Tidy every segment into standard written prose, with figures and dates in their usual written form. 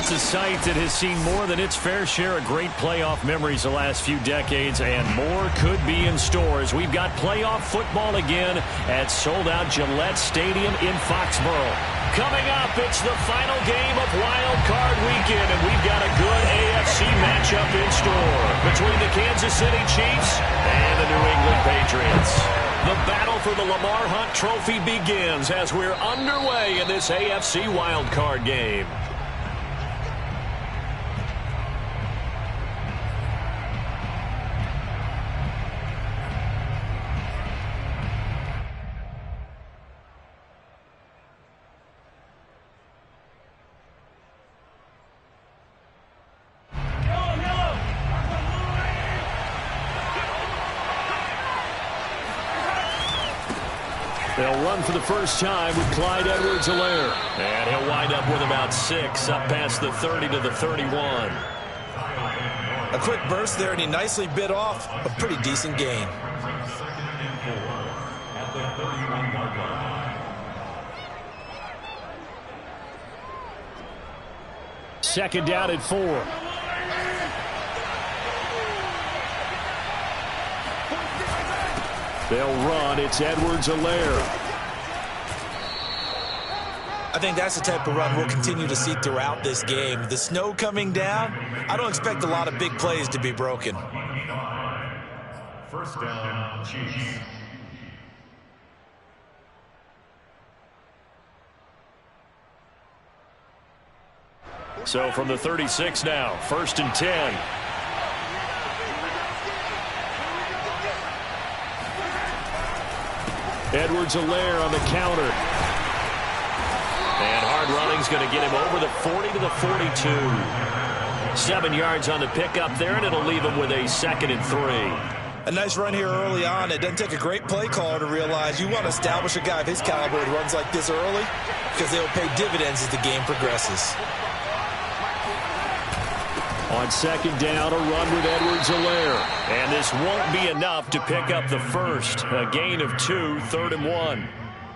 it's a site that has seen more than its fair share of great playoff memories the last few decades, and more could be in store as we've got playoff football again at sold-out Gillette Stadium in Foxborough. Coming up, it's the final game of Wild Card Weekend, and we've got a good AFC matchup in store between the Kansas City Chiefs and the New England Patriots. The battle for the Lamar Hunt Trophy begins as we're underway in this AFC Wild Card game. They'll run for the first time with Clyde Edwards-Helaire. And he'll wind up with about 6, up past the 30 to the 31. A quick burst there, and he nicely bit off a pretty decent gain. Second down at 4. They'll run. It's Edwards-Helaire. I think that's the type of run we'll continue to see throughout this game. The snow coming down, I don't expect a lot of big plays to be broken. First down, Chiefs. So from the 36 now, 1st and 10. Edwards-Helaire on the counter. And hard running's going to get him over the 40 to the 42. 7 yards on the pickup there, and it'll leave him with a 2nd and 3. A nice run here early on. It doesn't take a great play caller to realize you want to establish a guy of his caliber who runs like this early because they'll pay dividends as the game progresses. On 2nd down, a run with Edwards-Helaire. And this won't be enough to pick up the first. A gain of 2, 3rd and 1.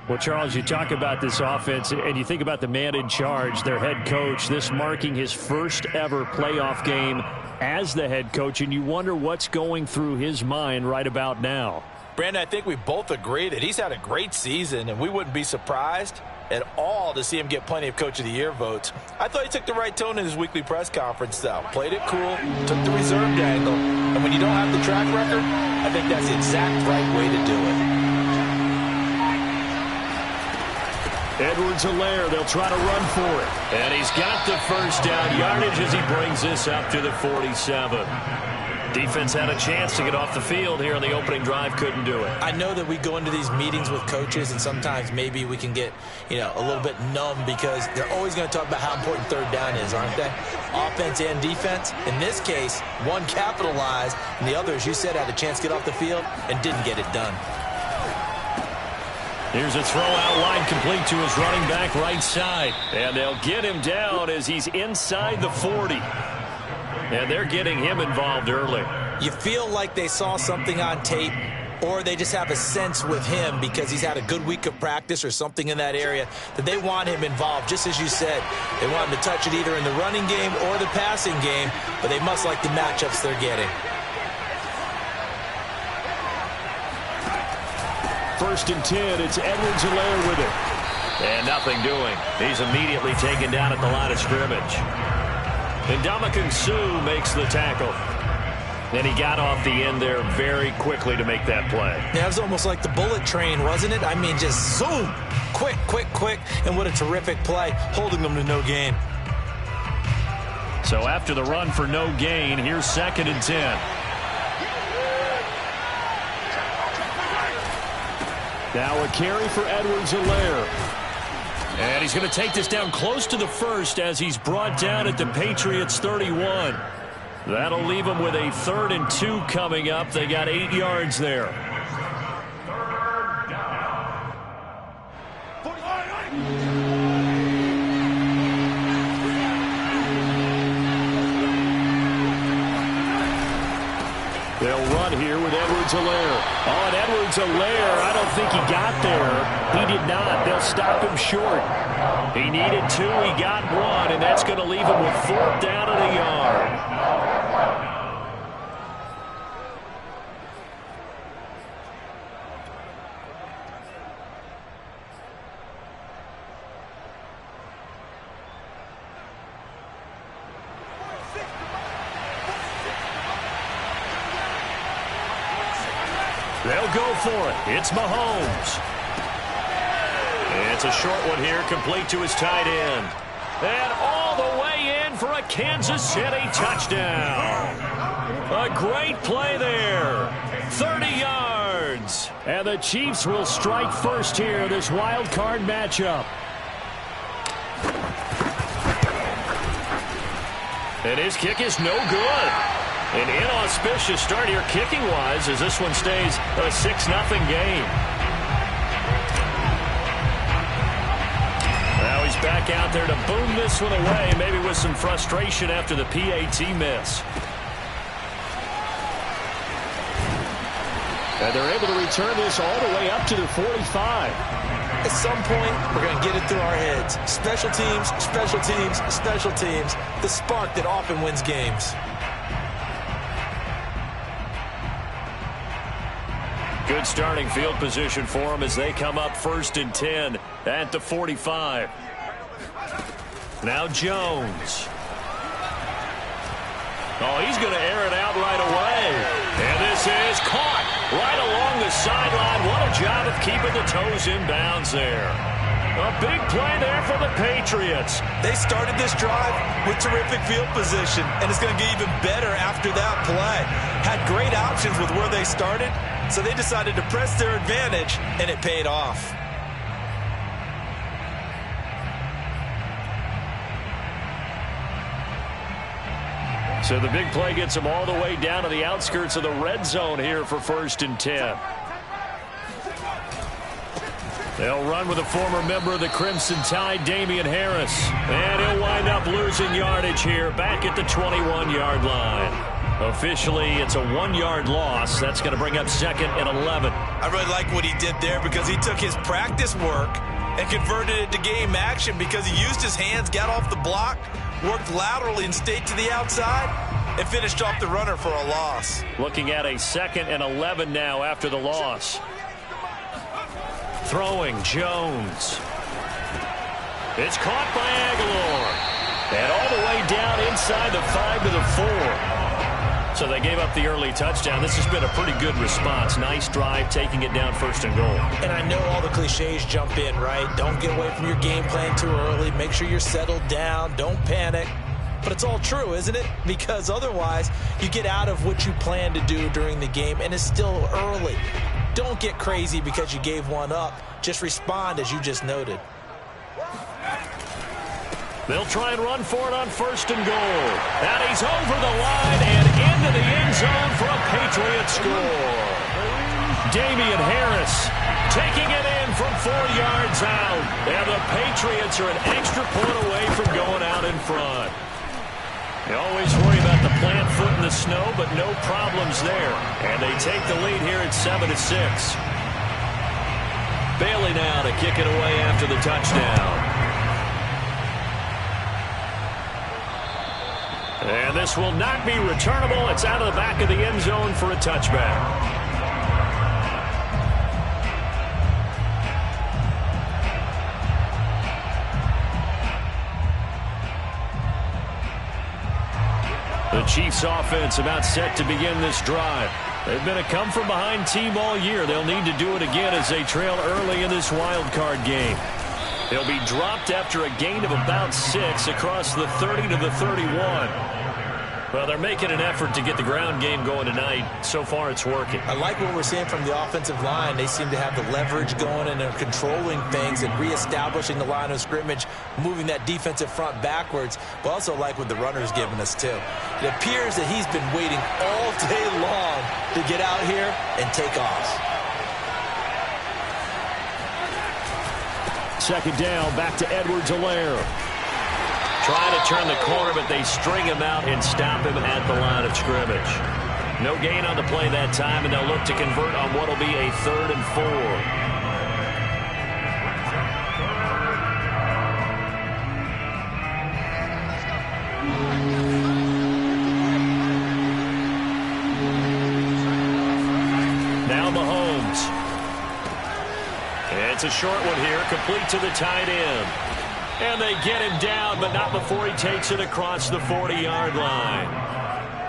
Well, Charles, you talk about this offense, and you think about the man in charge, their head coach, this marking his first ever playoff game as the head coach, and you wonder what's going through his mind right about now. Brandon, I think we both agree that he's had a great season, and we wouldn't be surprised at all to see him get plenty of Coach of the Year votes. I thought he took the right tone in his weekly press conference, though. Played it cool, took the reserved angle, and when you don't have the track record, I think that's the exact right way to do it. Edwards-Helaire, they'll try to run for it. And he's got the first down yardage as he brings this up to the 47. Defense had a chance to get off the field here on the opening drive, couldn't do it. I know that we go into these meetings with coaches, and sometimes maybe we can get, a little bit numb because they're always going to talk about how important 3rd down is, aren't they? Offense and defense. In this case, one capitalized, and the other, as you said, had a chance to get off the field and didn't get it done. Here's a throw out wide, complete to his running back right side. And they'll get him down as he's inside the 40. And they're getting him involved early. You feel like they saw something on tape, or they just have a sense with him because he's had a good week of practice or something in that area that they want him involved. Just as you said, they want him to touch it either in the running game or the passing game, but they must like the matchups they're getting. 1st and 10, it's Edwards-Helaire with it. And nothing doing. He's immediately taken down at the line of scrimmage. And Ndamukong Suh makes the tackle. And he got off the end there very quickly to make that play. Yeah, it was almost like the bullet train, wasn't it? I mean, just zoom. Quick, quick, quick. And what a terrific play, holding them to no gain. So after the run for no gain, here's 2nd and 10. Now a carry for Edwards-Helaire. And he's going to take this down close to the first as he's brought down at the Patriots 31. That'll leave him with a 3rd and 2 coming up. They got 8 yards there. They'll run here with Edwards-Helaire. Oh, and Edwards-Helaire, I don't think he got there. He did not. They'll stop him short. He needed 2. He got 1, and that's going to leave him with 4th down and a yard. They'll go for it. It's Mahomes. It's a short one here, complete to his tight end. And all the way in for a Kansas City touchdown. A great play there. 30 yards. And the Chiefs will strike first here, this wild card matchup. And his kick is no good. An inauspicious start here kicking-wise as this one stays a 6-0 game. Now he's back out there to boom this one away, maybe with some frustration after the PAT miss. And they're able to return this all the way up to the 45. At some point, we're going to get it through our heads. Special teams, special teams, special teams. The spark that often wins games. Good starting field position for them as they come up 1st and 10 at the 45. Now Jones. Oh, he's going to air it out right away. And this is caught right along the sideline. What a job of keeping the toes in bounds there. A big play there for the Patriots. They started this drive with terrific field position, and it's going to get even better after that play. Had great options with where they started, so they decided to press their advantage, and it paid off. So the big play gets them all the way down to the outskirts of the red zone here for 1st and 10. They'll run with a former member of the Crimson Tide, Damian Harris. And he'll wind up losing yardage here back at the 21-yard line. Officially, it's a 1-yard loss. That's going to bring up 2nd and 11. I really like what he did there because he took his practice work and converted it to game action because he used his hands, got off the block, worked laterally and stayed to the outside, and finished off the runner for a loss. Looking at a 2nd and 11 now after the loss. Throwing, Jones. It's caught by Aguilar. And all the way down inside the 5 to the 4. So they gave up the early touchdown. This has been a pretty good response. Nice drive, taking it down 1st and goal. And I know all the cliches jump in, right? Don't get away from your game plan too early. Make sure you're settled down. Don't panic. But it's all true, isn't it? Because otherwise, you get out of what you plan to do during the game, and it's still early. Don't get crazy because you gave one up. Just respond as you just noted. They'll try and run for it on 1st and goal. And he's over the line and into the end zone for a Patriots score. Damian Harris taking it in from 4 yards out. And the Patriots are an extra point away from going out in front. You always worry about the plant foot in the snow, but no problems there. And they take the lead here at 7-6. Bailey now to kick it away after the touchdown. And this will not be returnable. It's out of the back of the end zone for a touchback. The Chiefs offense about set to begin this drive. They've been a come-from-behind team all year. They'll need to do it again as they trail early in this wild card game. They'll be dropped after a gain of about 6 across the 30 to the 31. Well, they're making an effort to get the ground game going tonight. So far, it's working. I like what we're seeing from the offensive line. They seem to have the leverage going, and they're controlling things and reestablishing the line of scrimmage, moving that defensive front backwards. But also like what the runner's giving us, too. It appears that he's been waiting all day long to get out here and take off. 2nd down, back to Edwards-Helaire. Trying to turn the corner, but they string him out and stop him at the line of scrimmage. No gain on the play that time, and they'll look to convert on what will be a 3rd and 4. Now Mahomes. And it's a short one here, complete to the tight end. And they get him down, but not before he takes it across the 40-yard line.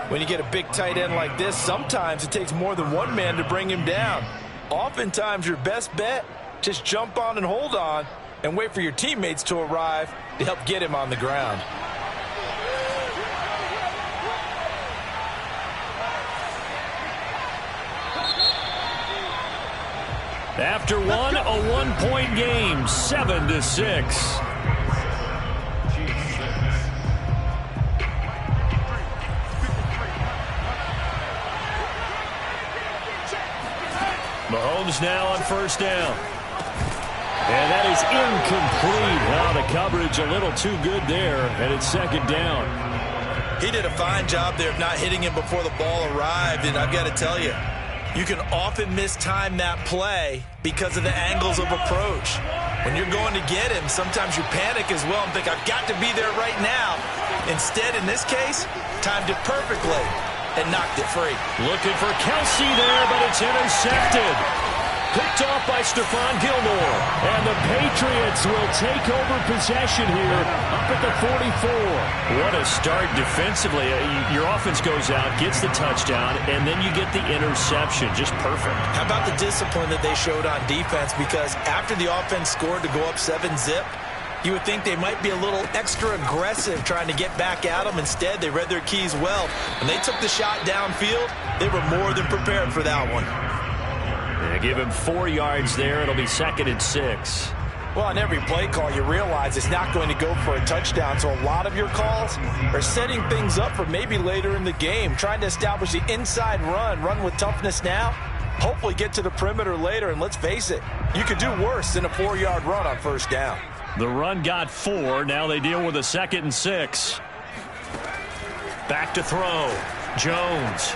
When you get a big tight end like this, sometimes it takes more than one man to bring him down. Oftentimes, your best bet, just jump on and hold on and wait for your teammates to arrive to help get him on the ground. After one, a one-point game, 7-6. Mahomes now on 1st down. And that is incomplete. Now the coverage a little too good there, and it's 2nd down. He did a fine job there of not hitting him before the ball arrived, and I've got to tell you, you can often mistime that play because of the angles of approach. When you're going to get him, sometimes you panic as well and think, I've got to be there right now. Instead, in this case, timed it perfectly and knocked it free. Looking for Kelsey there, but it's intercepted. Picked off by Stephon Gilmore. And the Patriots will take over possession here up at the 44. What a start defensively. Your offense goes out, gets the touchdown, and then you get the interception. Just perfect. How about the discipline that they showed on defense? Because after the offense scored to go up 7-zip, you would think they might be a little extra aggressive trying to get back at them. Instead, they read their keys well. When they took the shot downfield, they were more than prepared for that one. They give him 4 yards there. It'll be 2nd and 6. Well, on every play call, you realize it's not going to go for a touchdown. So a lot of your calls are setting things up for maybe later in the game, trying to establish the inside run with toughness now, hopefully get to the perimeter later. And let's face it, you could do worse than a 4-yard run on 1st down. The run got 4. Now they deal with a 2nd and 6. Back to throw. Jones.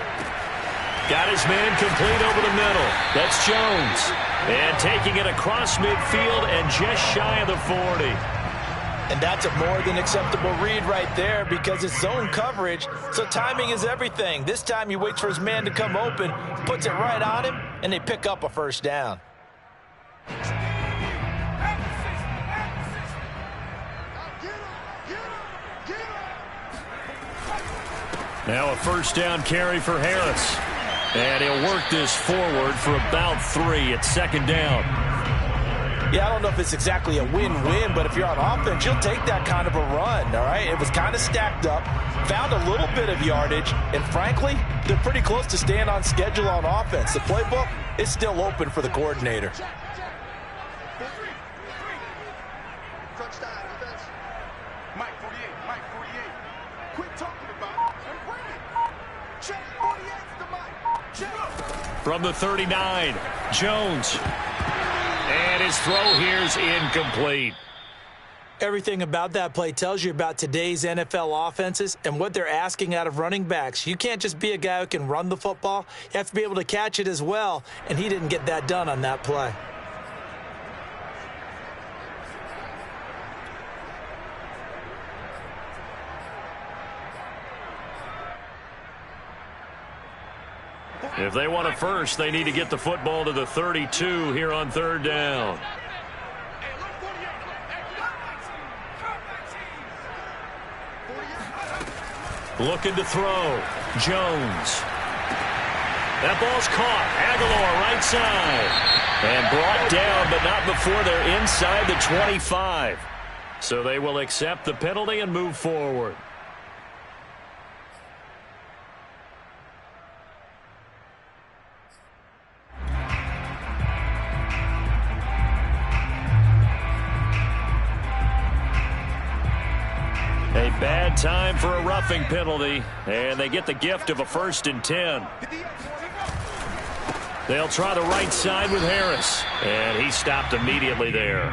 Got his man complete over the middle. That's Jones. And taking it across midfield and just shy of the 40. And that's a more than acceptable read right there because it's zone coverage, so timing is everything. This time he waits for his man to come open, puts it right on him, and they pick up a 1st down. Now a 1st down carry for Harris. And he'll work this forward for about 3 at 2nd down. Yeah, I don't know if it's exactly a win-win, but if you're on offense, you'll take that kind of a run, all right? It was kind of stacked up, found a little bit of yardage, and frankly, they're pretty close to staying on schedule on offense. The playbook is still open for the coordinator. From the 39, Jones. And his throw here is incomplete. Everything about that play tells you about today's NFL offenses and what they're asking out of running backs. You can't just be a guy who can run the football. You have to be able to catch it as well, and he didn't get that done on that play. If they want a first, they need to get the football to the 32 here on 3rd down. Looking to throw. Jones. That ball's caught. Aguilar right side. And brought down, but not before they're inside the 25. So they will accept the penalty and move forward. A bad time for a roughing penalty, and they get the gift of a 1st and 10. They'll try the right side with Harris, and he stopped immediately there.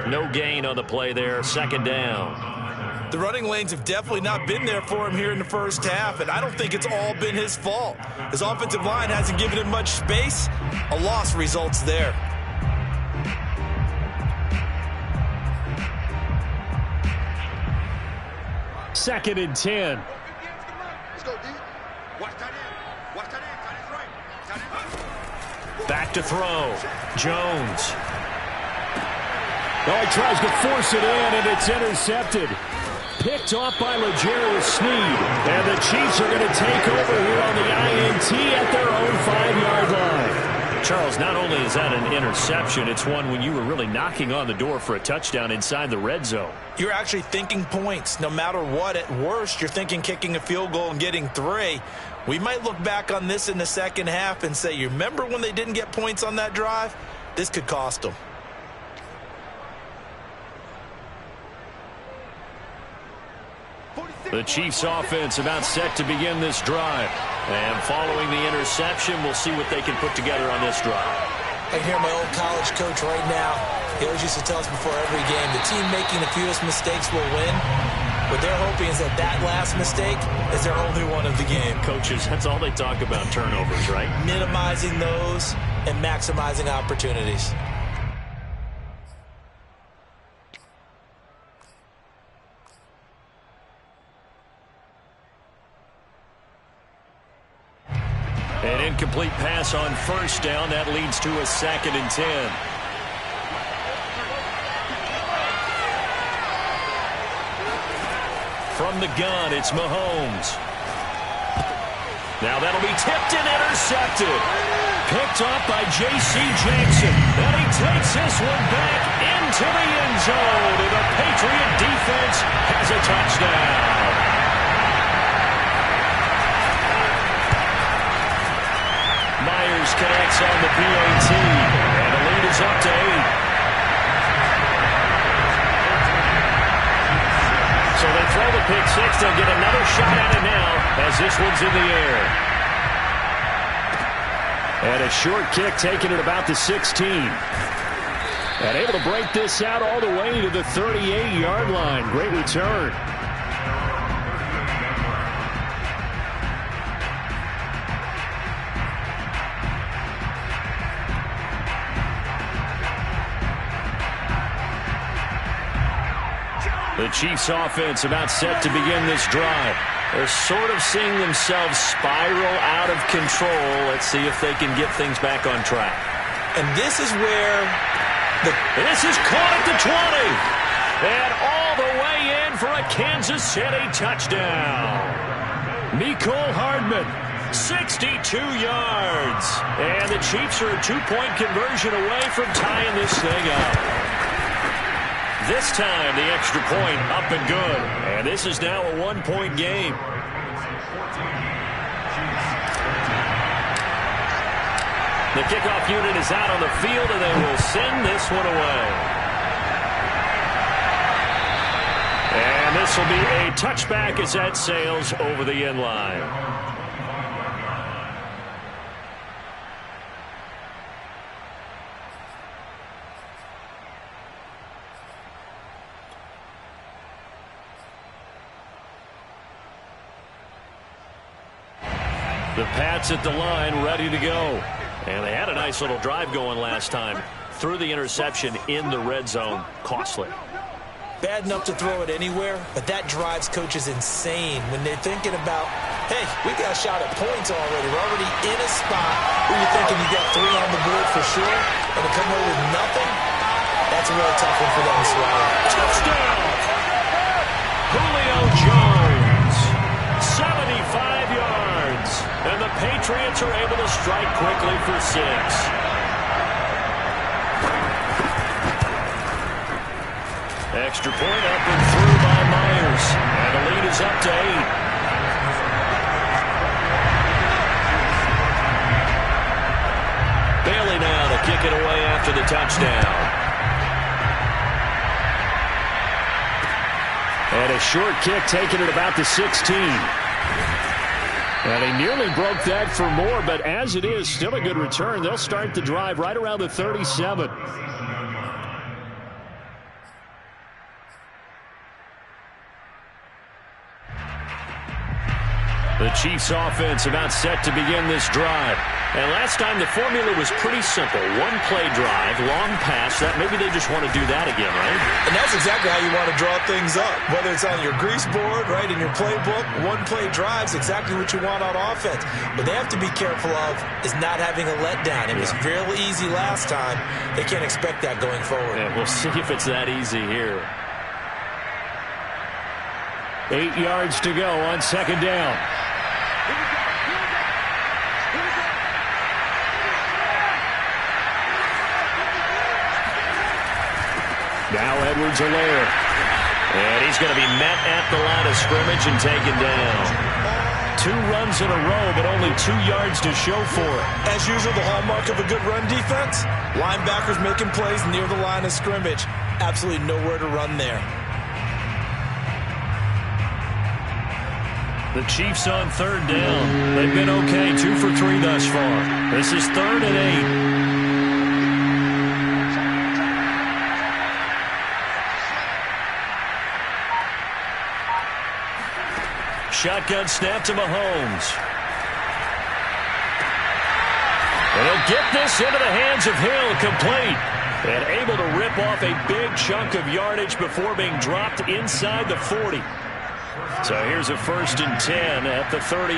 No gain on the play there, 2nd down. The running lanes have definitely not been there for him here in the first half, and I don't think it's all been his fault. His offensive line hasn't given him much space. A loss results there. Second and 10. Back to throw. Jones. Oh, he tries to force it in, and it's intercepted. Picked off by L'Jarius Sneed. And the Chiefs are going to take over here on the INT at their own 5-yard line. Charles, not only is that an interception, it's one when you were really knocking on the door for a touchdown inside the red zone. You're actually thinking points. No matter what, at worst, you're thinking kicking a field goal and getting 3. We might look back on this in the second half and say, you remember when they didn't get points on that drive? This could cost them. The Chiefs offense about set to begin this drive. And following the interception, we'll see what they can put together on this drive. I can hear my old college coach right now. He always used to tell us before every game, the team making the fewest mistakes will win. What they're hoping is that that last mistake is their only one of the game. Coaches, that's all they talk about, turnovers, right? Minimizing those and maximizing opportunities. An incomplete pass on first down. That leads to a 2nd and 10. From the gun, it's Mahomes. Now that'll be tipped and intercepted. Picked off by J.C. Jackson. And he takes this one back into the end zone. And the Patriot defense has a touchdown. Myers connects on the PAT, and the lead is up to 8. So they throw the pick six. They'll get another shot at it now as this one's in the air. And a short kick taken at about the 16. And able to break this out all the way to the 38-yard line. Great return. The Chiefs offense about set to begin this drive. They're sort of seeing themselves spiral out of control. Let's see if they can get things back on track. And this is where this is caught at the 20. And all the way in for a Kansas City touchdown. Mecole Hardman, 62 yards. And the Chiefs are a 2-point conversion away from tying this thing up. This time, the extra point up and good. And this is now a 1-point game. The kickoff unit is out on the field, and they will send this one away. And this will be a touchback as that sails over the end line. The Pats at the line, ready to go. And they had a nice little drive going last time. Threw the interception in the red zone. Costly. Bad enough to throw it anywhere, but that drives coaches insane when they're thinking about, hey, we got a shot at points already. We're already in a spot where you're thinking you got 3 on the board for sure, and to come away with nothing, that's a really tough one for them to swallow. Touchdown! Julio Jones, 75 yards. And the Patriots are able to strike quickly for 6. Extra point up and through by Myers. And the lead is up to 8. Bailey now to kick it away after the touchdown. And a short kick taken at about the 16. And he nearly broke that for more, but as it is, still a good return. They'll start the drive right around the 37. The Chiefs offense about set to begin this drive. And last time the formula was pretty simple. One play drive, long pass. That maybe they just want to do that again, right? And that's exactly how you want to draw things up. Whether it's on your grease board, right, in your playbook, one play drive is exactly what you want on offense. What they have to be careful of is not having a letdown. It was fairly easy last time. They can't expect that going forward. Yeah, we'll see if it's that easy here. 8 yards to go on second down. Now Edwards-Helaire. And he's going to be met at the line of scrimmage and taken down. 2 runs in a row, but only 2 yards to show for it. As usual, the hallmark of a good run defense, linebackers making plays near the line of scrimmage. Absolutely nowhere to run there. The Chiefs on third down. They've been okay, 2 for 3 thus far. This is 3rd and 8. Shotgun snap to Mahomes. And he'll get this into the hands of Hill, complete. And able to rip off a big chunk of yardage before being dropped inside the 40. So here's a 1st and 10 at the 38.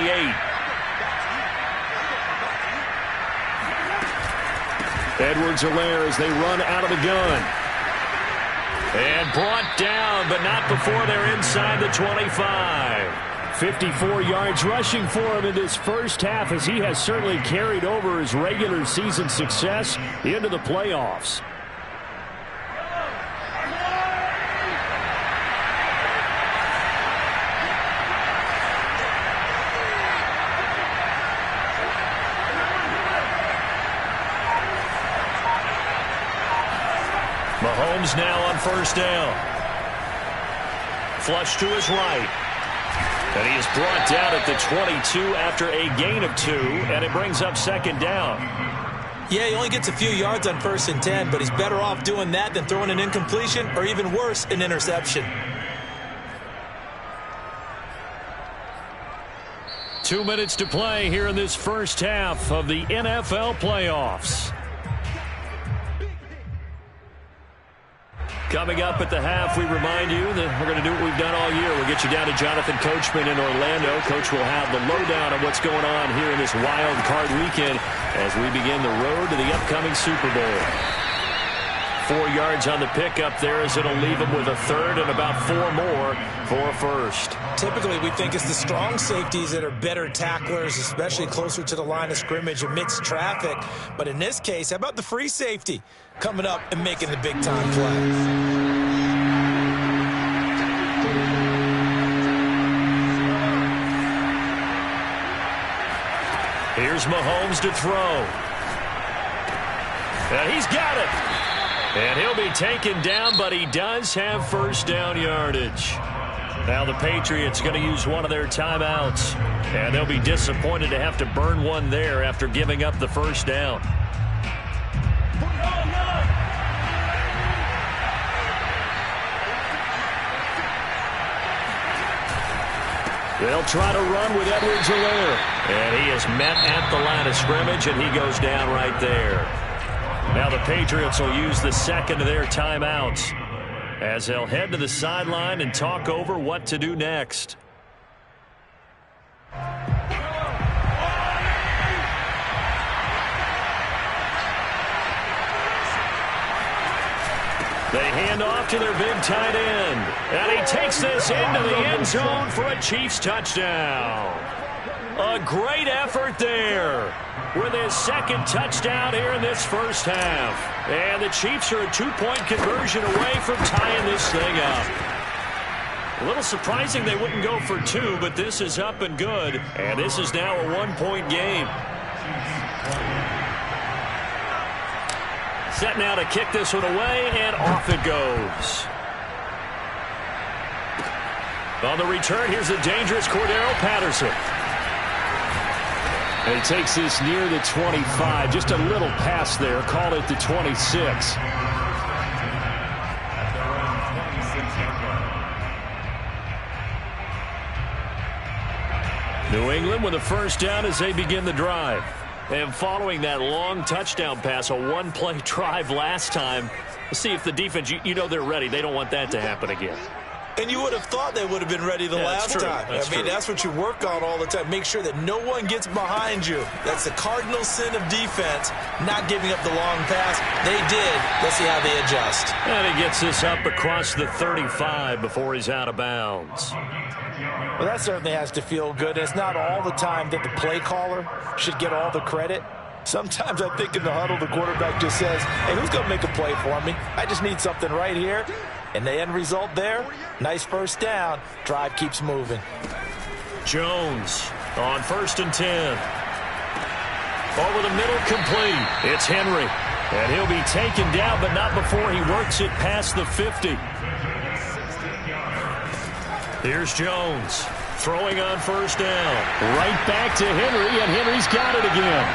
Edwards-Helaire as they run out of the gun. And brought down, but not before they're inside the 25. 54 yards rushing for him in this first half, as he has certainly carried over his regular season success into the playoffs. Mahomes now on 1st down. Flush to his right. And he is brought down at the 22 after a gain of 2, and it brings up 2nd down. Yeah, he only gets a few yards on 1st and 10, but he's better off doing that than throwing an incompletion or even worse, an interception. 2 minutes to play here in this first half of the NFL playoffs. Coming up at the half, we remind you that we're going to do what we've done all year. We'll get you down to Jonathan Coachman in Orlando. Coach will have the lowdown on what's going on here in this wild card weekend as we begin the road to the upcoming Super Bowl. 4 yards on the pickup there as it'll leave him with a 3rd and about 4 more for a 1st. Typically, we think it's the strong safeties that are better tacklers, especially closer to the line of scrimmage amidst traffic. But in this case, how about the free safety coming up and making the big-time play? Here's Mahomes to throw. And he's got it. And he'll be taken down, but he does have 1st down yardage. Now the Patriots going to use one of their timeouts. And they'll be disappointed to have to burn one there after giving up the 1st down. They'll try to run with Edwards-Helaire. And he is met at the line of scrimmage, and he goes down right there. Now the Patriots will use the 2nd of their timeouts as they'll head to the sideline and talk over what to do next. They hand off to their big tight end. And he takes this into the end zone for a Chiefs touchdown. A great effort there with his 2nd touchdown here in this first half. And the Chiefs are a 2-point conversion away from tying this thing up. A little surprising they wouldn't go for 2, but this is up and good. And this is now a 1-point game. Set now to kick this one away, and off it goes. On the return, here's the dangerous Cordero Patterson. And he takes this near the 25. Just a little pass there. Call it the 26. New England with a first down as they begin the drive. And following that long touchdown pass, a one-play drive last time, let's see if the defense, you know they're ready. They don't want that to happen again. And you would have thought they would have been ready the last time. That's what you work on all the time. Make sure that no one gets behind you. That's the cardinal sin of defense, not giving up the long pass. They did. Let's see how they adjust. And he gets this up across the 35 before he's out of bounds. Well, that certainly has to feel good. It's not all the time that the play caller should get all the credit. Sometimes I think in the huddle, the quarterback just says, hey, who's going to make a play for me? I just need something right here. And the end result there, nice first down. Drive keeps moving. Jones on 1st and 10. Over the middle, complete. It's Henry. And he'll be taken down, but not before he works it past the 50. Here's Jones throwing on 1st down. Right back to Henry, and Henry's got it again.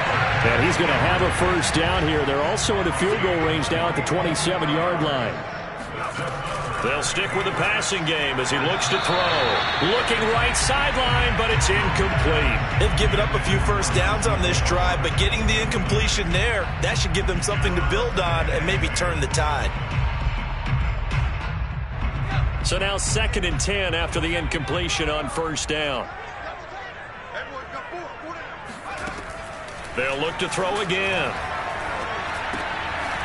And he's going to have a first down here. They're also in the field goal range now at the 27-yard line. They'll stick with the passing game as he looks to throw. Looking right sideline, but it's incomplete. They've given up a few first downs on this drive, but getting the incompletion there, that should give them something to build on and maybe turn the tide. So now 2nd and 10 after the incompletion on 1st down. They'll look to throw again.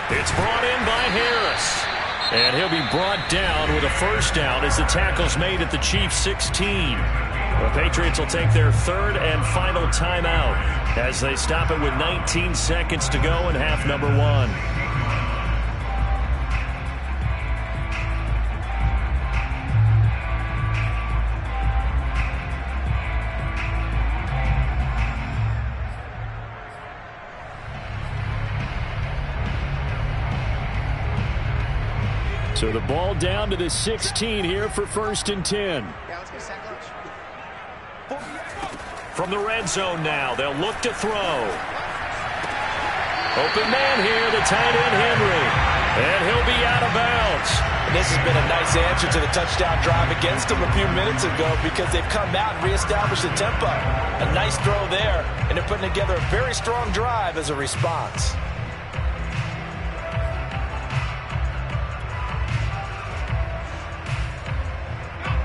It's brought in by Harris. And he'll be brought down with a first down as the tackle's made at the Chiefs' 16. The Patriots will take their 3rd and final timeout as they stop it with 19 seconds to go in half number 1. So the ball down to the 16 here for 1st and 10. From the red zone now, they'll look to throw. Open man here, the tight end Henry. And he'll be out of bounds. And this has been a nice answer to the touchdown drive against them a few minutes ago because they've come out and reestablished the tempo. A nice throw there, and they're putting together a very strong drive as a response.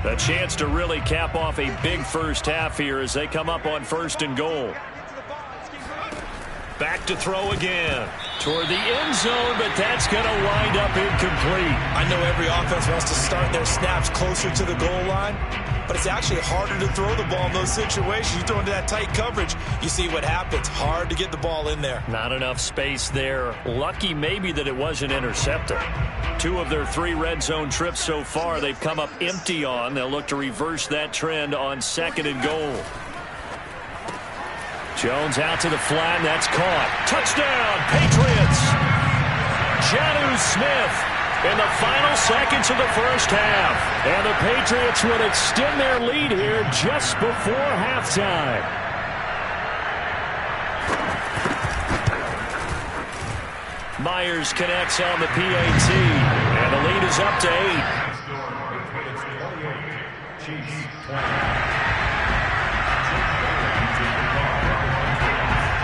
A chance to really cap off a big first half here as they come up on 1st and goal. Back to throw again. Toward the end zone, but that's going to wind up incomplete. I know every offense wants to start their snaps closer to the goal line, but it's actually harder to throw the ball in those situations. You throw into that tight coverage, you see what happens. Hard to get the ball in there. Not enough space there. Lucky maybe that it wasn't intercepted. 2 of their 3 red zone trips so far they've come up empty on. They'll look to reverse that trend on 2nd and goal. Jones out to the flat, and that's caught. Touchdown, Patriots! Jonnu Smith in the final seconds of the first half. And the Patriots would extend their lead here just before halftime. Myers connects on the PAT, and the lead is up to 8.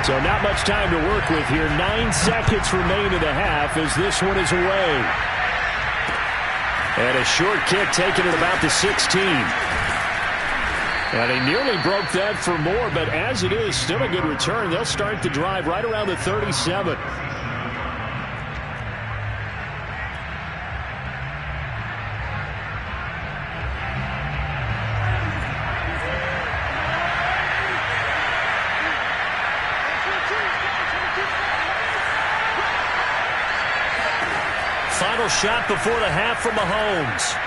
So not much time to work with here. 9 seconds remain in the half as this one is away. And a short kick taken at about the 16. And he nearly broke that for more, but as it is, still a good return. They'll start the drive right around the 37. Final shot before the half from Mahomes.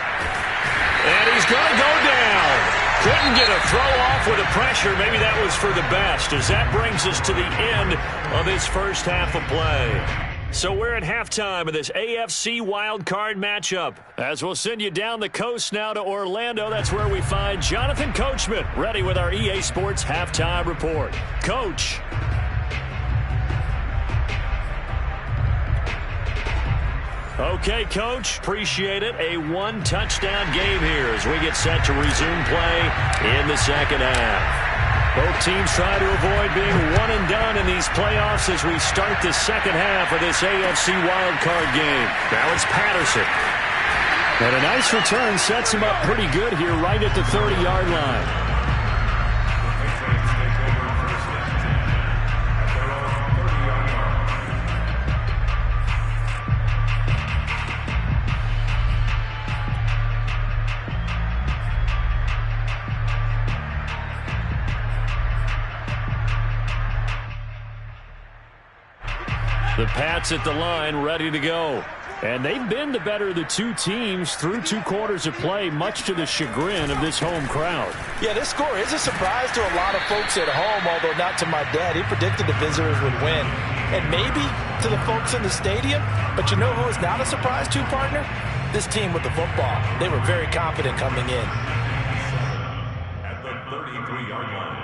And he's going to go down. Couldn't get a throw off with the pressure. Maybe that was for the best, as that brings us to the end of this first half of play. So we're at halftime of this AFC wildcard matchup. As we'll send you down the coast now to Orlando, that's where we find Jonathan Coachman, ready with our EA Sports halftime report. Coach. Okay, Coach, appreciate it. A 1-touchdown game here as we get set to resume play in the second half. Both teams try to avoid being one and done in these playoffs as we start the second half of this AFC wildcard game. Now it's Patterson. And a nice return sets him up pretty good here right at the 30-yard line. The Pats at the line, ready to go. And they've been the better of the two teams through 2 quarters of play, much to the chagrin of this home crowd. Yeah, this score is a surprise to a lot of folks at home, although not to my dad. He predicted the visitors would win. And maybe to the folks in the stadium. But you know who is not a surprise to, partner? This team with the football. They were very confident coming in. At the 33-yard line.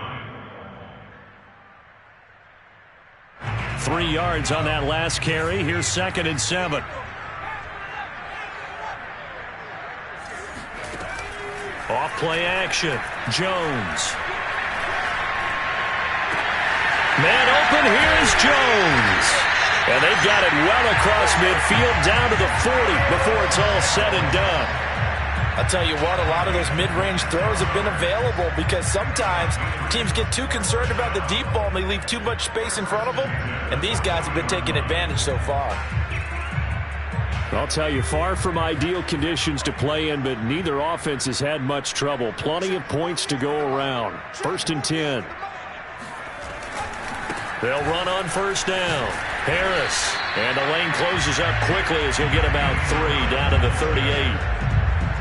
3 yards on that last carry. Here's 2nd and 7. Off play action. Jones. Man open. Here is Jones. And they've got it well across midfield down to the 40 before it's all said and done. I'll tell you what, a lot of those mid-range throws have been available because sometimes teams get too concerned about the deep ball and they leave too much space in front of them. And these guys have been taking advantage so far. I'll tell you, far from ideal conditions to play in, but neither offense has had much trouble. Plenty of points to go around. 1st and 10. They'll run on 1st down. Harris. And the lane closes up quickly as he'll get about 3 down to the 38.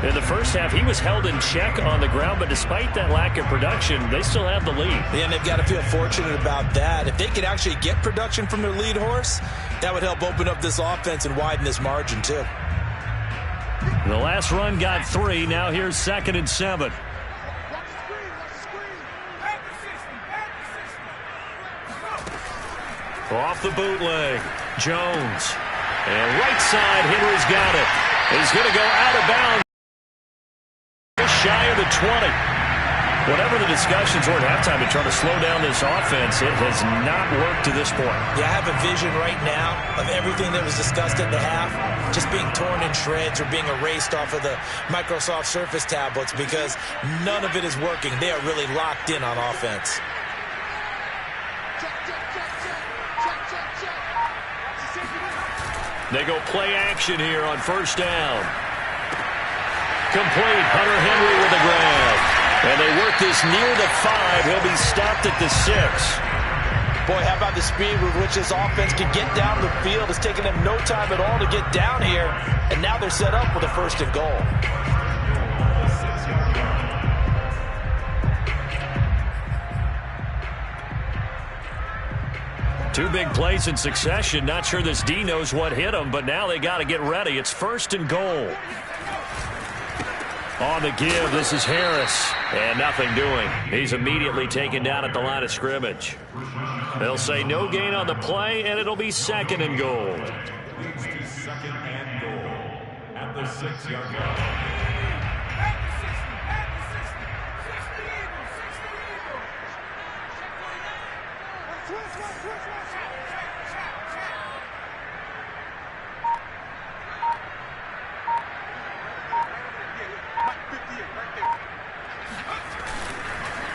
In the first half, he was held in check on the ground, but despite that lack of production, they still have the lead. Yeah, and they've got to feel fortunate about that. If they could actually get production from their lead horse, that would help open up this offense and widen this margin, too. The last run got 3. Now here's 2nd and 7. Off the bootleg. Jones. And right side, Henry's got it. He's going to go out of bounds. Just shy of the 20. Whatever the discussions were at halftime to try to slow down this offense, it has not worked to this point. Yeah, I have a vision right now of everything that was discussed at the half just being torn in shreds or being erased off of the Microsoft Surface tablets because none of it is working. They are really locked in on offense. They go play action here on 1st down. Complete. Hunter Henry with a grab. And they work this near the 5. He'll be stopped at the 6. Boy, how about the speed with which this offense can get down the field? It's taken them no time at all to get down here. And now they're set up with a 1st and goal. Two big plays in succession. Not sure this D knows what hit him, but now they got to get ready. It's 1st and goal. On the give, this is Harris. And nothing doing. He's immediately taken down at the line of scrimmage. They'll say no gain on the play, and it'll be 2nd and goal. Leads to 2nd and goal at the 6-yard line.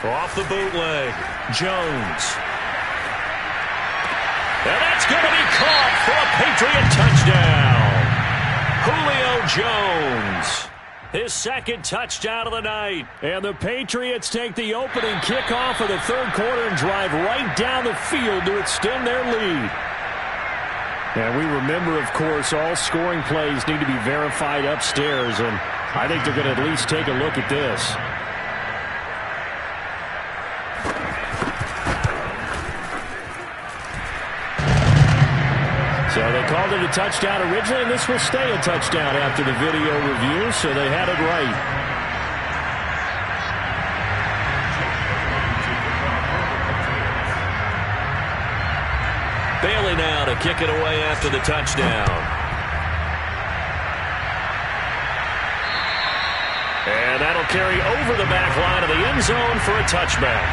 Off the bootleg, Jones. And that's going to be caught for a Patriot touchdown. Julio Jones, his 2nd touchdown of the night. And the Patriots take the opening kickoff of the 3rd quarter and drive right down the field to extend their lead. And we remember, of course, all scoring plays need to be verified upstairs, and I think they're going to at least take a look at this. So they called it a touchdown originally, and this will stay a touchdown after the video review, so they had it right. Bailey now to kick it away after the touchdown. And that'll carry over the back line of the end zone for a touchback.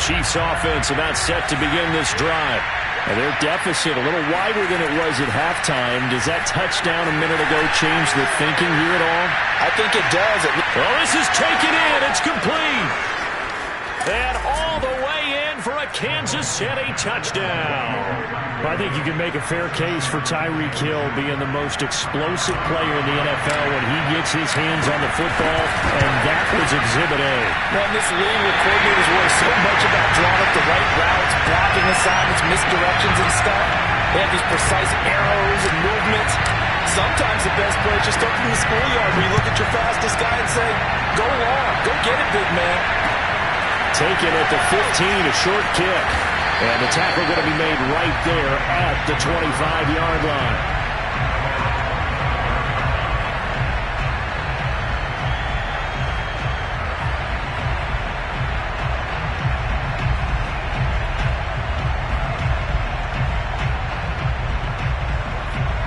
Chiefs offense about set to begin this drive. And their deficit a little wider than it was at halftime. Does that touchdown a minute ago change the thinking here at all? I think it does. Well, this is taken in. It's complete. And all the way in for a Kansas City touchdown. I think you can make a fair case for Tyreek Hill being the most explosive player in the NFL when he gets his hands on the football, and that was Exhibit A. Man, this league with coordinators worry so much about drawing up the right routes, blocking assignments, misdirections and stuff. They have these precise arrows and movements. Sometimes the best play is just up in the schoolyard where you look at your fastest guy and say, go long, go get it, big man. Taken at the 15, a short kick. And the tackle going to be made right there at the 25-yard line.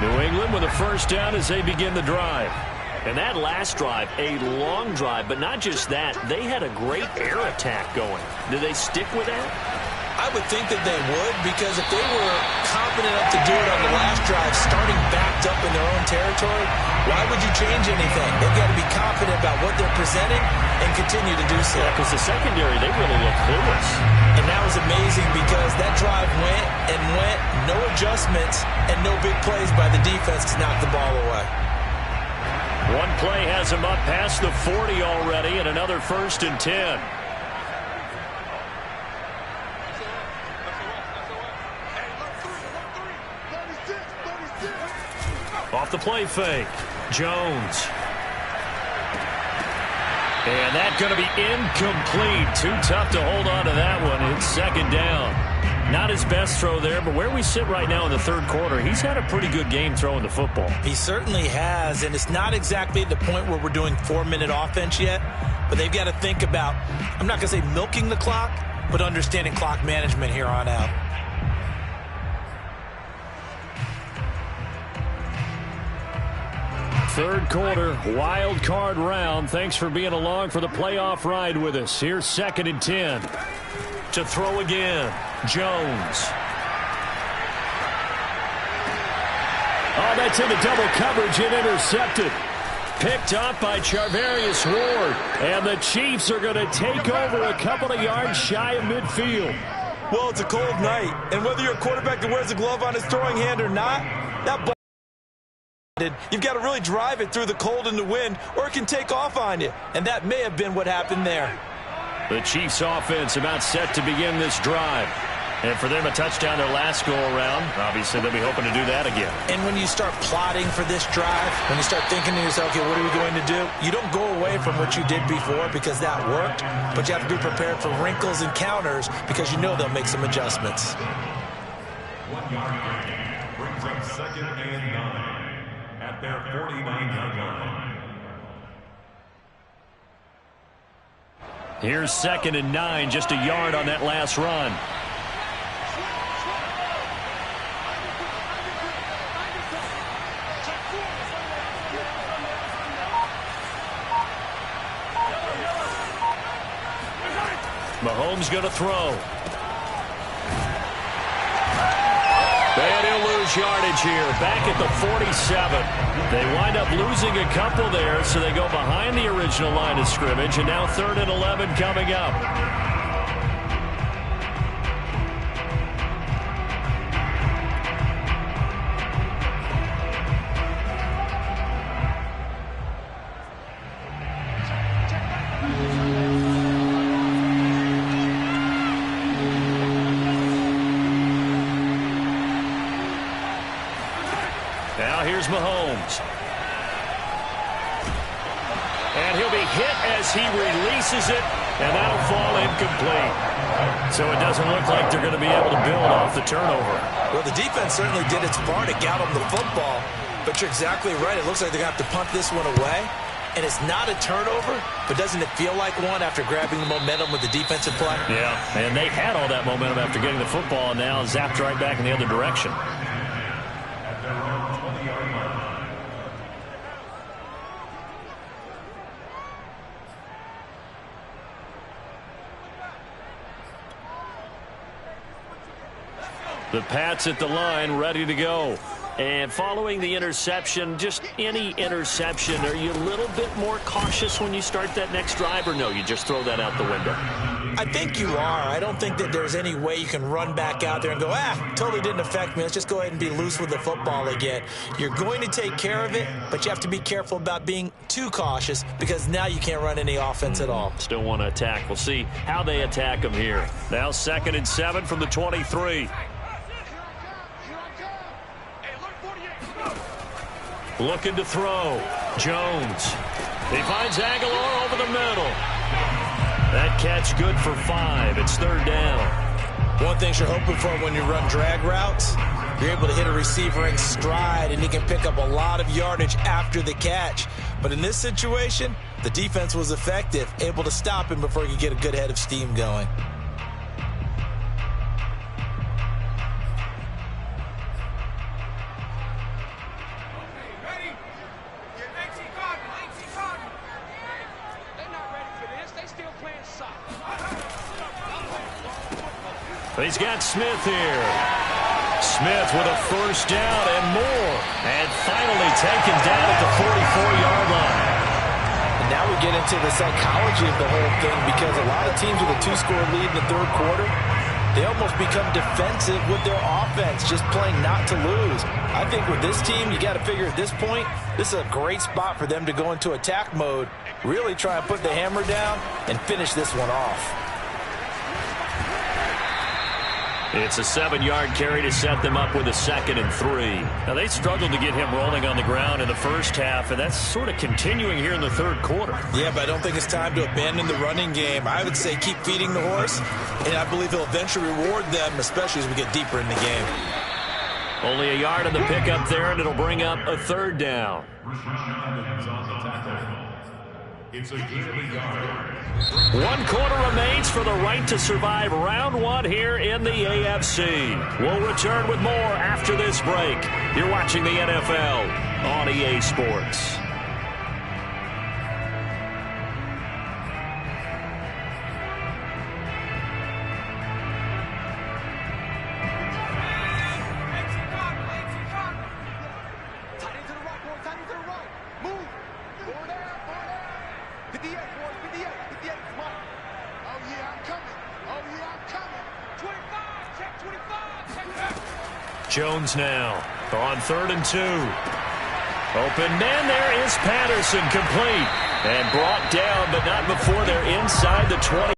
New England with a first down as they begin the drive. And that last drive, a long drive, but not just that. They had a great air attack going. Do they stick with that? I would think that they would, because if they were confident enough to do it on the last drive, starting backed up in their own territory, why would you change anything? They've got to be confident about what they're presenting and continue to do so. Yeah, because the secondary, they really look clueless. And that was amazing because that drive went and went, no adjustments, and no big plays by the defense to knock the ball away. One play has him up past the 40 already, and another 1st and 10. Off the play fake, Jones. And that's going to be incomplete. Too tough to hold on to that one. It's 2nd down. Not his best throw there, but where we sit right now in the 3rd quarter, he's had a pretty good game throwing the football. He certainly has, and it's not exactly the point where we're doing 4-minute offense yet, but they've got to think about, I'm not going to say milking the clock, but understanding clock management here on out. Third quarter, wild card round. Thanks for being along for the playoff ride with us. Here's 2nd and 10. To throw again, Jones. Oh, that's into double coverage and intercepted. Picked up by Charvarius Ward. And the Chiefs are going to take over a couple of yards shy of midfield. Well, it's a cold night, and whether you're a quarterback that wears a glove on his throwing hand or not, that ball, you've got to really drive it through the cold and the wind, or it can take off on you. And that may have been what happened there. The Chiefs offense about set to begin this drive. And for them, a touchdown their last go-around. Obviously, they'll be hoping to do that again. And when you start plotting for this drive, when you start thinking to yourself, okay, what are we going to do? You don't go away from what you did before because that worked, but you have to be prepared for wrinkles and counters because you know they'll make some adjustments. 1 yard gain brings up 2nd and 9 at their 49-yard line. Here's 2nd and 9, just a yard on that last run. Mahomes going to throw. And he'll lose yardage here. Back at the 47. They wind up losing a couple there, so they go behind the original line of scrimmage, and now 3rd and 11 coming up. Now here's Mahomes. And he'll be hit as he releases it, and that'll fall incomplete. So it doesn't look like they're going to be able to build off the turnover. Well, the defense certainly did its part to gallop the football, but you're exactly right. It looks like they're going to have to punt this one away. And it's not a turnover, but doesn't it feel like one after grabbing the momentum with the defensive play? Yeah, and they had all that momentum after getting the football, and now zapped right back in the other direction. The Pats at the line, ready to go. And following the interception, just any interception, are you a little bit more cautious when you start that next drive, or no, you just throw that out the window? I think you are. I don't think that there's any way you can run back out there and go, totally didn't affect me. Let's just go ahead and be loose with the football again. You're going to take care of it, but you have to be careful about being too cautious because now you can't run any offense at all. Still want to attack. We'll see how they attack them here. Now 2nd and 7 from the 23. Looking to throw. Jones. He finds Aguilar over the middle. That catch good for 5. It's 3rd down. One thing you're hoping for when you run drag routes, you're able to hit a receiver in stride, and he can pick up a lot of yardage after the catch. But in this situation, the defense was effective, able to stop him before he could get a good head of steam going. He's got Smith here. Smith with a 1st down and more. And finally taken down at the 44-yard line. And now we get into the psychology of the whole thing, because a lot of teams with a 2-score lead in the 3rd quarter, they almost become defensive with their offense, just playing not to lose. I think with this team, you got to figure at this point, this is a great spot for them to go into attack mode, really try and put the hammer down and finish this one off. It's a 7-yard carry to set them up with a 2nd and 3. Now, they struggled to get him rolling on the ground in the first half, and that's sort of continuing here in the 3rd quarter. Yeah, but I don't think it's time to abandon the running game. I would say keep feeding the horse, and I believe he'll eventually reward them, especially as we get deeper in the game. Only a yard on the pickup there, and it'll bring up a 3rd down. It's a gain of a yard. 1 quarter remains for the right to survive round 1 here in the AFC. We'll return with more after this break. You're watching the NFL on EA Sports. Jones now on 3rd and 2. Open man, there is Patterson, complete and brought down, but not before they're inside the 20.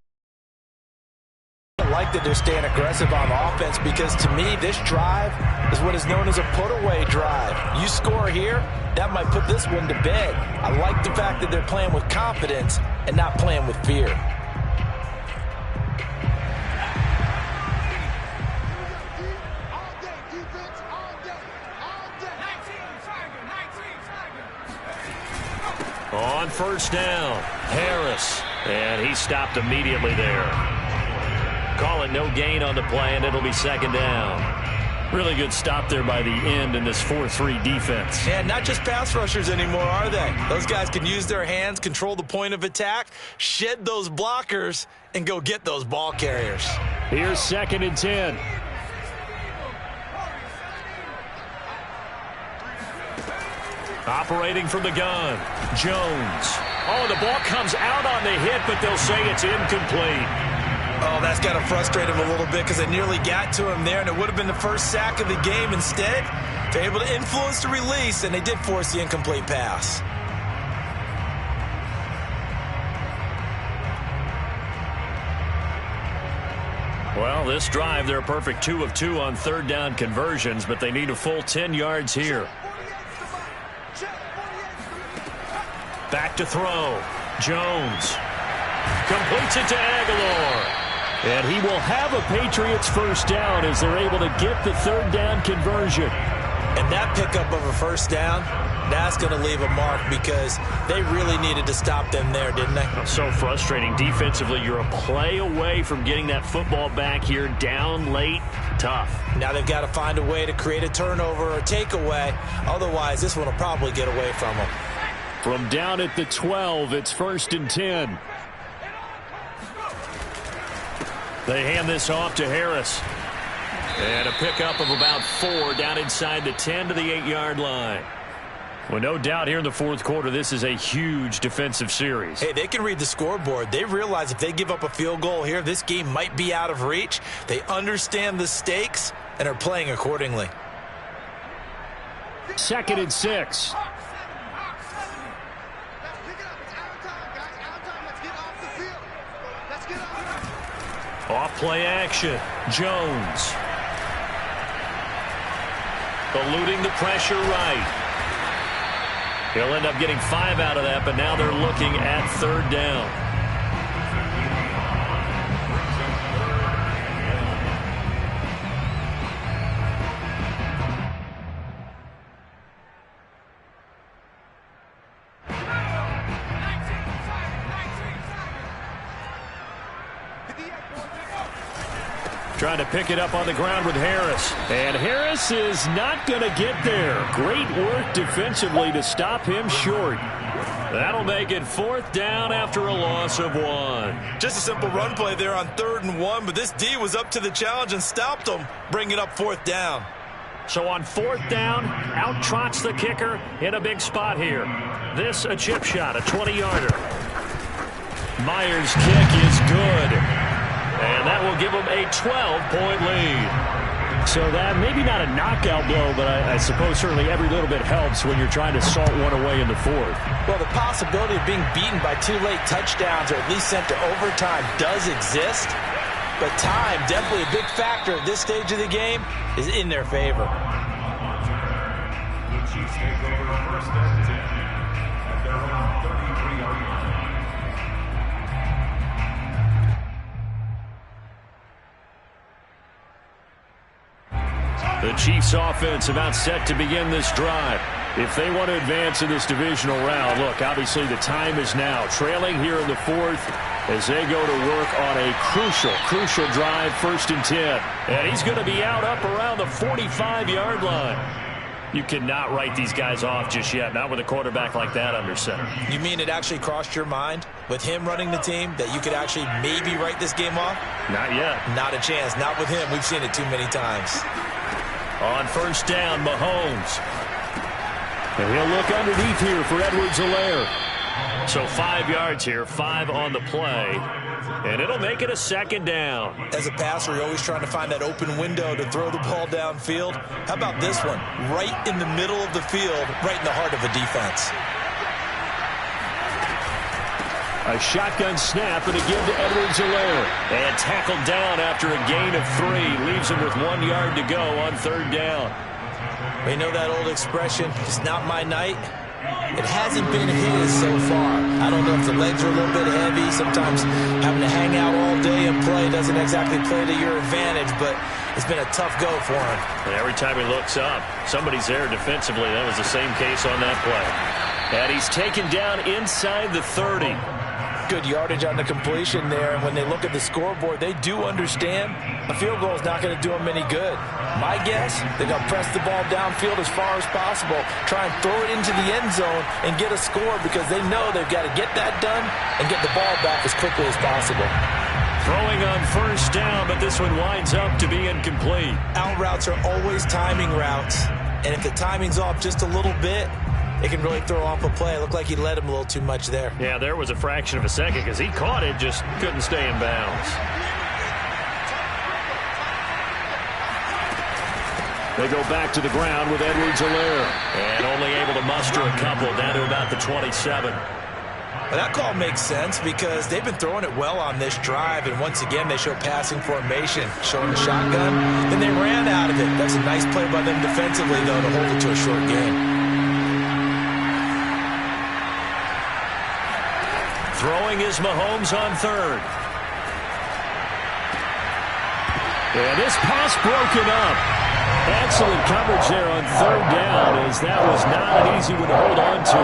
I like that they're staying aggressive on offense, because to me this drive is what is known as a put-away drive. You score here, that might put this one to bed. I like the fact that they're playing with confidence and not playing with fear. On 1st down, Harris, and he stopped immediately there. Call it no gain on the play, and it'll be 2nd down. Really good stop there by the end in this 4-3 defense. And not just pass rushers anymore, are they? Those guys can use their hands, control the point of attack, shed those blockers, and go get those ball carriers. Here's 2nd and 10. Operating from the gun, Jones. Oh, the ball comes out on the hit, but they'll say it's incomplete. Oh, that's got to frustrate him a little bit, because they nearly got to him there, and it would have been the first sack of the game. Instead, they're able to influence the release, and they did force the incomplete pass. Well, this drive, they're a perfect 2 of 2 on 3rd down conversions, but they need a full 10 yards here. Back to throw. Jones completes it to Aguilar. And he will have a Patriots 1st down as they're able to get the 3rd down conversion. And that pickup of a 1st down, that's going to leave a mark, because they really needed to stop them there, didn't they? So frustrating. Defensively, you're a play away from getting that football back here, down late. Tough. Now they've got to find a way to create a turnover or takeaway. Otherwise, this one will probably get away from them. From down at the 12, it's 1st and 10. They hand this off to Harris. And a pickup of about 4 down inside the 10 to the 8-yard line. Well, no doubt here in the fourth quarter, this is a huge defensive series. Hey, they can read the scoreboard. They realize if they give up a field goal here, this game might be out of reach. They understand the stakes and are playing accordingly. 2nd and 6. Off play action. Jones. Eluding the pressure right. He'll end up getting 5 out of that, but now they're looking at 3rd down. Trying to pick it up on the ground with Harris. And Harris is not going to get there. Great work defensively to stop him short. That'll make it 4th down after a loss of 1. Just a simple run play there on 3rd and 1, but this D was up to the challenge and stopped them, bringing up 4th down. So on 4th down, out trots the kicker in a big spot here. This a chip shot, a 20-yarder. Myers' kick is good. And that will give them a 12-point lead. So that maybe not a knockout blow, but I suppose certainly every little bit helps when you're trying to salt one away in the 4th. Well, the possibility of being beaten by 2 late touchdowns or at least sent to overtime does exist. But time, definitely a big factor at this stage of the game, is in their favor. The Chiefs take over 1st and 10 at their own 33-yard line. The Chiefs offense about set to begin this drive. If they want to advance in this divisional round, look, obviously the time is now. Trailing here in the 4th as they go to work on a crucial drive, 1st and 10. And he's going to be out up around the 45-yard line. You cannot write these guys off just yet, not with a quarterback like that under center. You mean it actually crossed your mind with him running the team that you could actually maybe write this game off? Not yet. Not a chance. Not with him. We've seen it too many times. On 1st down, Mahomes. And he'll look underneath here for Edwards-Helaire. So 5 yards here, 5 on the play. And it'll make it a 2nd down. As a passer, you're always trying to find that open window to throw the ball downfield. How about this one? Right in the middle of the field, right in the heart of a defense. A shotgun snap and a give to Edwards-Helaire. And tackled down after a gain of 3. Leaves him with 1 yard to go on 3rd down. We know that old expression, it's not my night. It hasn't been his so far. I don't know if the legs are a little bit heavy. Sometimes having to hang out all day and play doesn't exactly play to your advantage, but it's been a tough go for him. And every time he looks up, somebody's there defensively. That was the same case on that play. And he's taken down inside the 30. Good yardage on the completion there, and when they look at the scoreboard, they do understand a field goal is not going to do them any good. My guess, they're going to press the ball downfield as far as possible, try and throw it into the end zone and get a score because they know they've got to get that done and get the ball back as quickly as possible. Throwing on 1st down, but this one winds up to be incomplete. Out routes are always timing routes, and if the timing's off just a little bit, it can really throw off a play. It looked like he led him a little too much there. Yeah, there was a fraction of a second because he caught it, just couldn't stay in bounds. They go back to the ground with Edwards-Helaire. And only able to muster a couple down to about the 27. Well, that call makes sense because they've been throwing it well on this drive, and once again they show passing formation, showing the shotgun. Then they ran out of it. That's a nice play by them defensively, though, to hold it to a short game. Throwing is Mahomes on 3rd. And this pass broken up. Excellent coverage there on 3rd down, as that was not an easy one to hold on to.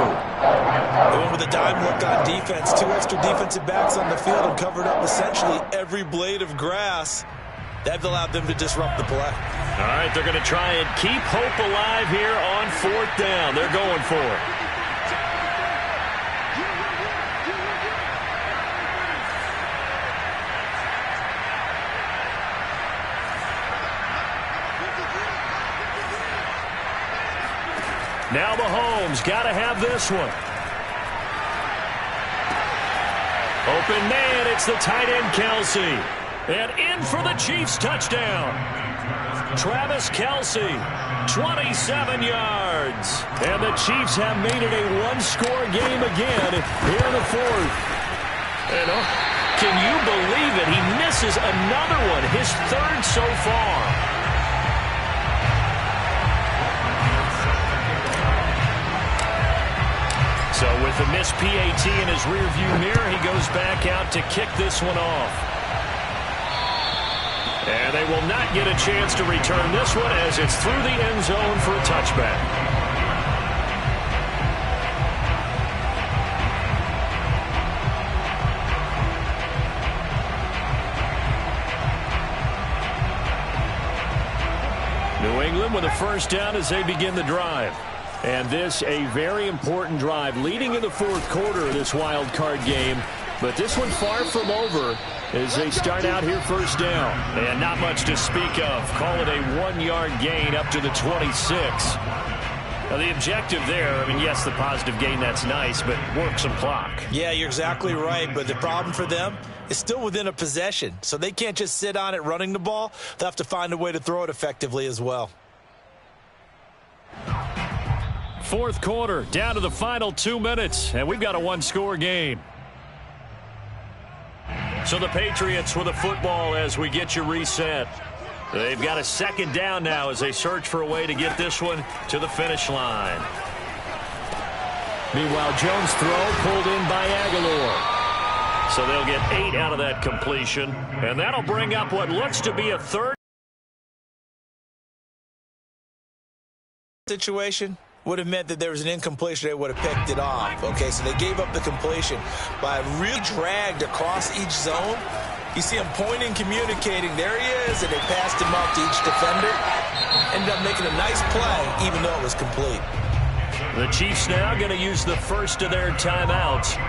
They went with a dime look on defense. 2 extra defensive backs on the field and covered up essentially every blade of grass. That allowed them to disrupt the play. All right, they're going to try and keep hope alive here on 4th down. They're going for it. Now Mahomes got to have this one. Open man, it's the tight end Kelce. And in for the Chiefs touchdown. Travis Kelce, 27 yards. And the Chiefs have made it a one-score game again here in the fourth. And can you believe it? He misses another one, his third so far. So with the missed PAT in his rearview mirror, he goes back out to kick this one off. And they will not get a chance to return this one as it's through the end zone for a touchback. New England with a first down as they begin the drive. And this a very important drive leading in the fourth quarter of this wild card game. But this one far from over as they start out here first down. And not much to speak of. Call it a 1-yard gain up to the 26. Now the objective there, I mean, yes, the positive gain, that's nice, but work some clock. Yeah, you're exactly right. But the problem for them is still within a possession. So they can't just sit on it running the ball. They'll have to find a way to throw it effectively as well. Fourth quarter, down to the final 2 minutes, and we've got a one-score game. So the Patriots with the football as we get you reset. They've got a second down now as they search for a way to get this one to the finish line. Meanwhile, Jones' throw pulled in by Aguilar. So they'll get 8 out of that completion, and that'll bring up what looks to be a third situation. Would have meant that there was an incompletion. They would have picked it off. Okay, so they gave up the completion by really dragged across each zone. You see him pointing, communicating. There he is, and they passed him up to each defender. Ended up making a nice play, even though it was complete. The Chiefs now going to use the first of their timeouts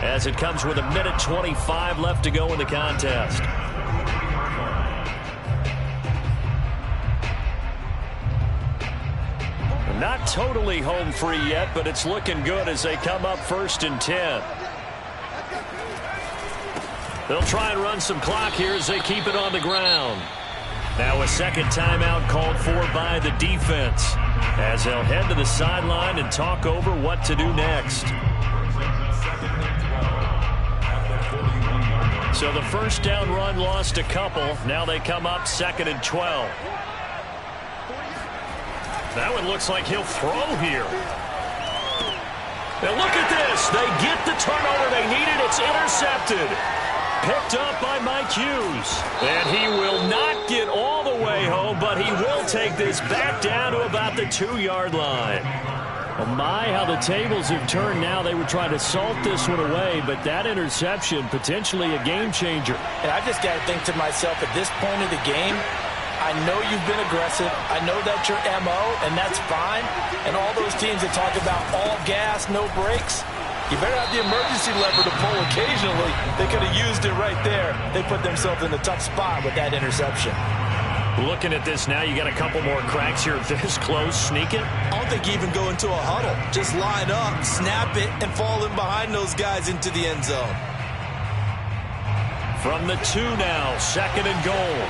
as it comes with 1:25 left to go in the contest. Not totally home free yet, but it's looking good as they come up 1st and 10. They'll try and run some clock here as they keep it on the ground. Now a second timeout called for by the defense as they'll head to the sideline and talk over what to do next. So the first down run lost a couple. Now they come up 2nd and 12. That one looks like he'll throw here. Now look at this. They get the turnover they needed. It's intercepted. Picked up by Mike Hughes. And he will not get all the way home, but he will take this back down to about the 2-yard line. Oh my, how the tables have turned now. They were trying to salt this one away, but that interception, potentially a game changer. And I just got to think to myself, at this point of the game, I know you've been aggressive. I know that's your MO, and that's fine. And all those teams that talk about all gas, no brakes, you better have the emergency lever to pull occasionally. They could have used it right there. They put themselves in a tough spot with that interception. Looking at this now, you got a couple more cracks here this close. Sneak it? I don't think you even go into a huddle. Just line up, snap it, and fall in behind those guys into the end zone. From the 2 now, 2nd and goal.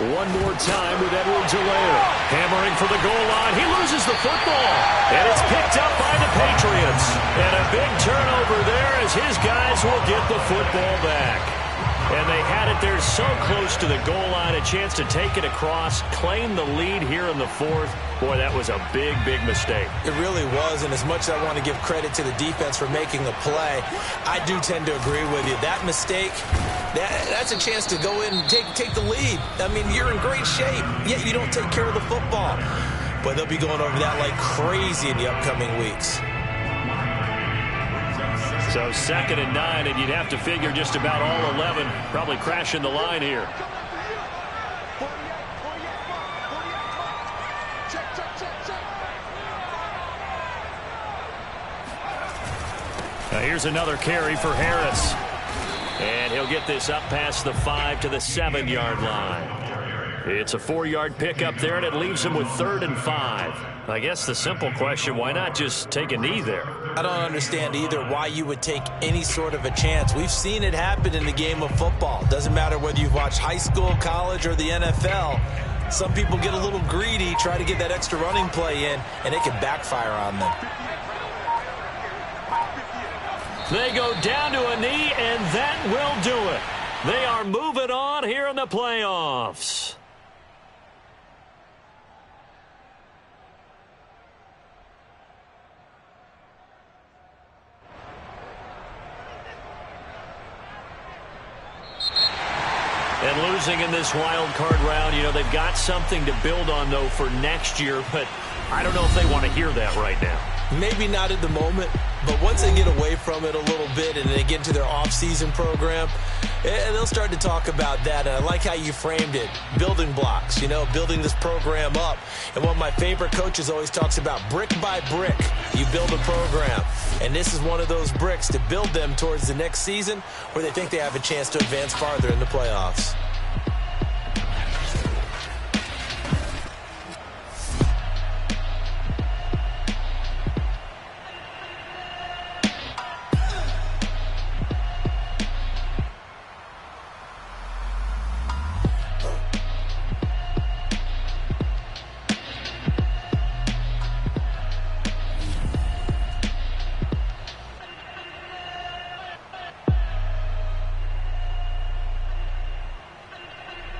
One more time with Edwards-Helaire. Hammering for the goal line. He loses the football. And it's picked up by the Patriots. And a big turnover there as his guys will get the football back. And they had it there so close to the goal line. A chance to take it across, claim the lead here in the fourth. Boy, that was a big, big mistake. It really was, and as much as I want to give credit to the defense for making the play, I do tend to agree with you. That mistake, that's a chance to go in and take the lead. I mean, you're in great shape, yet you don't take care of the football. But they'll be going over that like crazy in the upcoming weeks. So 2nd and 9, and you'd have to figure just about all 11 probably crashing the line here. Now here's another carry for Harris. And he'll get this up past the 5 to the 7-yard line. It's a 4-yard pickup there, and it leaves him with 3rd and 5. I guess the simple question, why not just take a knee there? I don't understand either why you would take any sort of a chance. We've seen it happen in the game of football. Doesn't matter whether you've watched high school, college, or the NFL. Some people get a little greedy, try to get that extra running play in, and it can backfire on them. They go down to a knee, and that will do it. They are moving on here in the playoffs. And losing in this wild card round, you know, they've got something to build on, though, for next year. But I don't know if they want to hear that right now. Maybe not at the moment, but once they get away from it a little bit and they get into their off-season program, they'll start to talk about that. And I like how you framed it, building blocks, you know, building this program up. And one of my favorite coaches always talks about brick by brick, you build a program. And this is one of those bricks to build them towards the next season where they think they have a chance to advance farther in the playoffs.